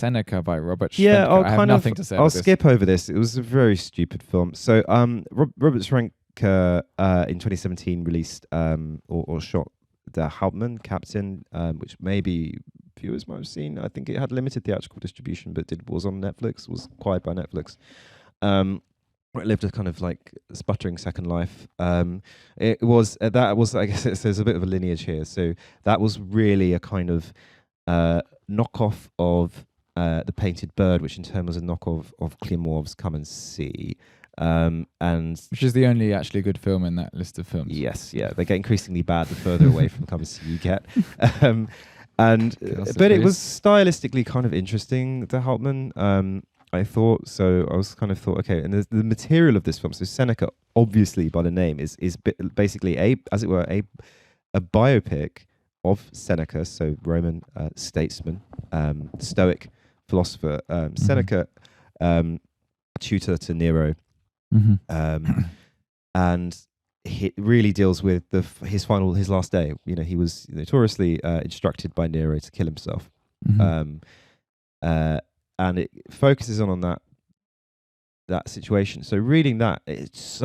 Seneca by Robert Schwentke. Yeah, I have nothing to say I'll about this. skip over this. It was a very stupid film. So, Robert Schwentke in 2017 released or shot Der Hauptmann, Captain, which maybe viewers might have seen. I think it had limited theatrical distribution, but was on Netflix. Was acquired by Netflix. Where it lived a kind of like sputtering second life. It was that was, I guess there's a bit of a lineage here. So that was really a kind of knockoff of The Painted Bird, which in turn was a knockoff of Klimov's Come and See. And which is the only actually good film in that list of films. Yes, yeah, they get increasingly bad the further away from Come and See you get. But it was stylistically kind of interesting, The Hauptmann. I thought so. I was kind of thought, okay, and the material of this film. So Seneca, obviously by the name, is basically as it were, a biopic of Seneca, so Roman statesman, Stoic philosopher. Seneca, tutor to Nero, and he really deals with his last day. You know, he was notoriously instructed by Nero to kill himself. And it focuses on that situation. So reading that, it's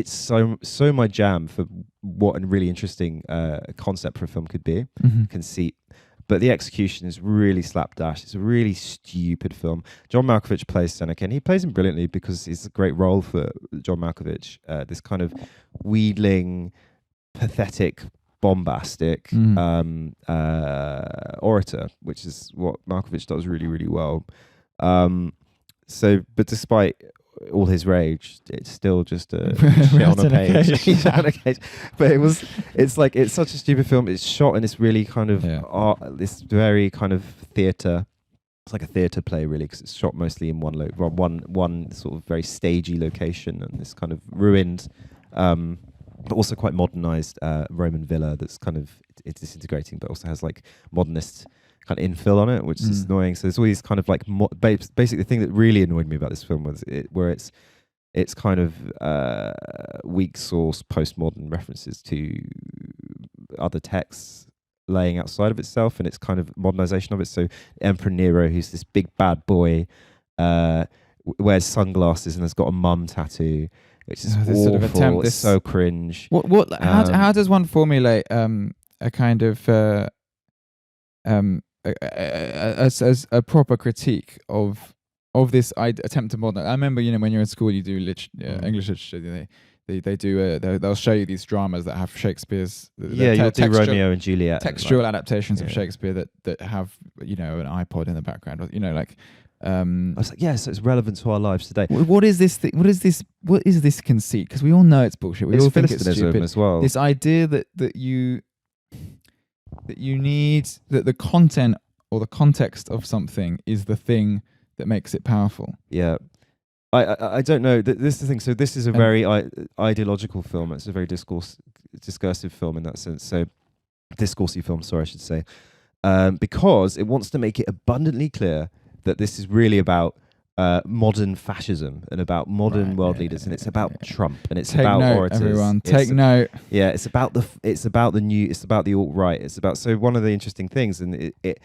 so my jam for what a really interesting concept for a film could be, conceit. But the execution is really slapdash. It's a really stupid film. John Malkovich plays Seneca, and he plays him brilliantly because it's a great role for John Malkovich. This kind of wheedling, pathetic, bombastic orator, which is what Malkovich does really, really well. But despite all his rage, it's still just a shit on a page. But it's such a stupid film. It's shot in this really kind of this very kind of theatre. It's like a theatre play, really, because it's shot mostly in one sort of very stagey location, and this kind of ruined, but also quite modernized Roman villa that's kind of it's disintegrating, but also has like modernist kind of infill on it, which is annoying. So there's all these kind of like basically the thing that really annoyed me about this film was it's kind of weak source postmodern references to other texts laying outside of itself, and it's kind of modernization of it. So Emperor Nero, who's this big bad boy, wears sunglasses and has got a mum tattoo, which is awful. Sort of attempt, it's so cringe. How does one formulate a kind of as a proper critique of this attempt to modern? I remember, when you're in school, you do English literature. They'll show you these dramas that have Shakespeare's you'll do Romeo and Juliet, textual adaptations of Shakespeare that have an iPod in the background, I was like, so it's relevant to our lives today. What is this thing? What is this conceit? Because we all know it's bullshit. We all think it's stupid as well. This idea that you need that the content or the context of something is the thing that makes it powerful. Yeah. I don't know. This is the thing. So this is a very ideological film. It's a very discursive film in that sense. So discoursey film, sorry, I should say. Because it wants to make it abundantly clear that this is really about modern fascism and about modern world leaders, and it's about Trump, and it's about orators. Everyone, take note. Yeah, it's about the alt-right. It's about, so one of the interesting things, and it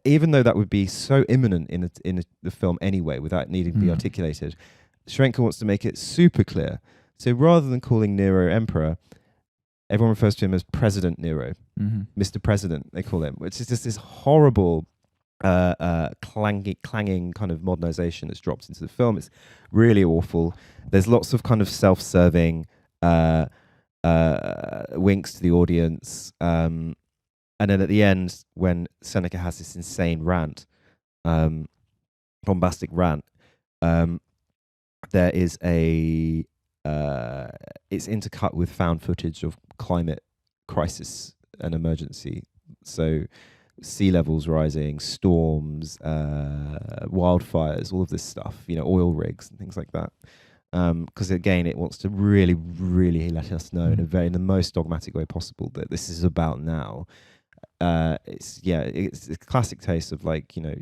even though that would be so imminent in the film anyway, without needing to be articulated, Schwentke wants to make it super clear. So rather than calling Nero emperor, everyone refers to him as President Nero, Mr. President, they call him, which is just this horrible clanging kind of modernization that's dropped into the film. It's really awful. There's lots of kind of self-serving winks to the audience, and then at the end, when Seneca has this insane rant, bombastic rant, there is it's intercut with found footage of climate crisis and emergency. So sea levels rising, storms, wildfires, all of this stuff, oil rigs and things like that. Because again, it wants to really, really let us know in the most dogmatic way possible that this is about now. It's a classic case of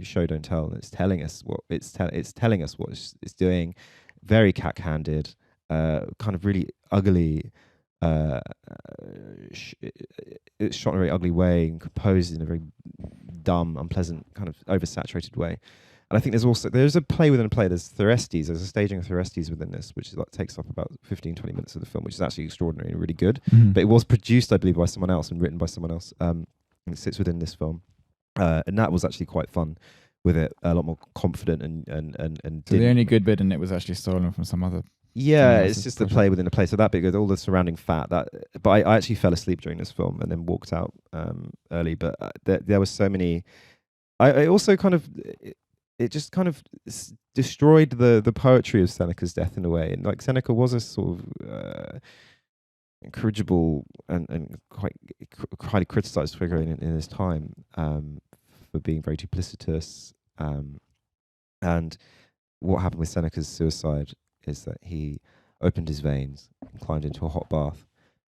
show don't tell, and it's telling us what it's telling us what it's doing. Very cack-handed, kind of really ugly, it's shot in a very ugly way and composed in a very dumb, unpleasant, kind of oversaturated way. And I think there's a play within a play. There's Therestes. There's a staging of Therestes within this, which is takes up about 15, 20 minutes of the film, which is actually extraordinary and really good. Mm-hmm. But it was produced, I believe, by someone else and written by someone else. And it sits within this film. And that was actually quite fun with it, a lot more confident and so the only good bit in it was actually stolen from some other. Yeah, it's just the play within a play. So that bit good, all the surrounding fat. But I actually fell asleep during this film and then walked out early. But there was so many. I also kind of. It just kind of destroyed the poetry of Seneca's death in a way. And like Seneca was a sort of incorrigible and quite highly criticized figure in his time for being very duplicitous. And what happened with Seneca's suicide is that he opened his veins and climbed into a hot bath,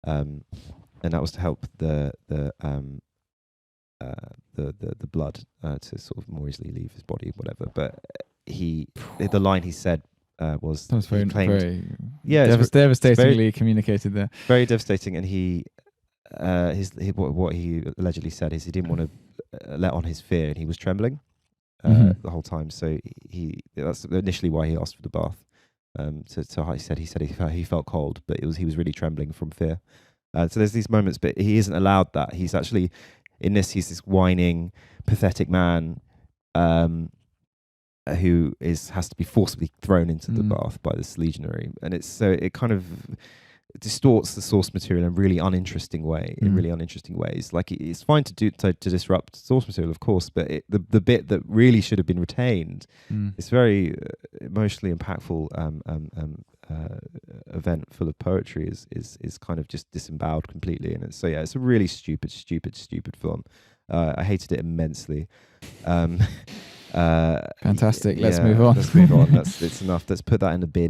and that was to help the blood to sort of more easily leave his body, whatever. But the line he said was that was very, very devastatingly communicated there. Very devastating, and what he allegedly said is he didn't want to let on his fear, and he was trembling the whole time. So that's initially why he asked for the bath. He said he felt cold, but he was really trembling from fear. So there's these moments, but he isn't allowed that. He's actually in this. He's this whining, pathetic man who has to be forcibly thrown into the bath by this legionary, and it kind of distorts the source material in a really uninteresting way. In really uninteresting ways, like it's fine to disrupt source material, of course, but the bit that really should have been retained, it's very emotionally impactful event full of poetry is kind of just disemboweled completely. And it's a really stupid film. I hated it immensely. Fantastic. Let's move on. Let's move on. It's enough. Let's put that in the bin.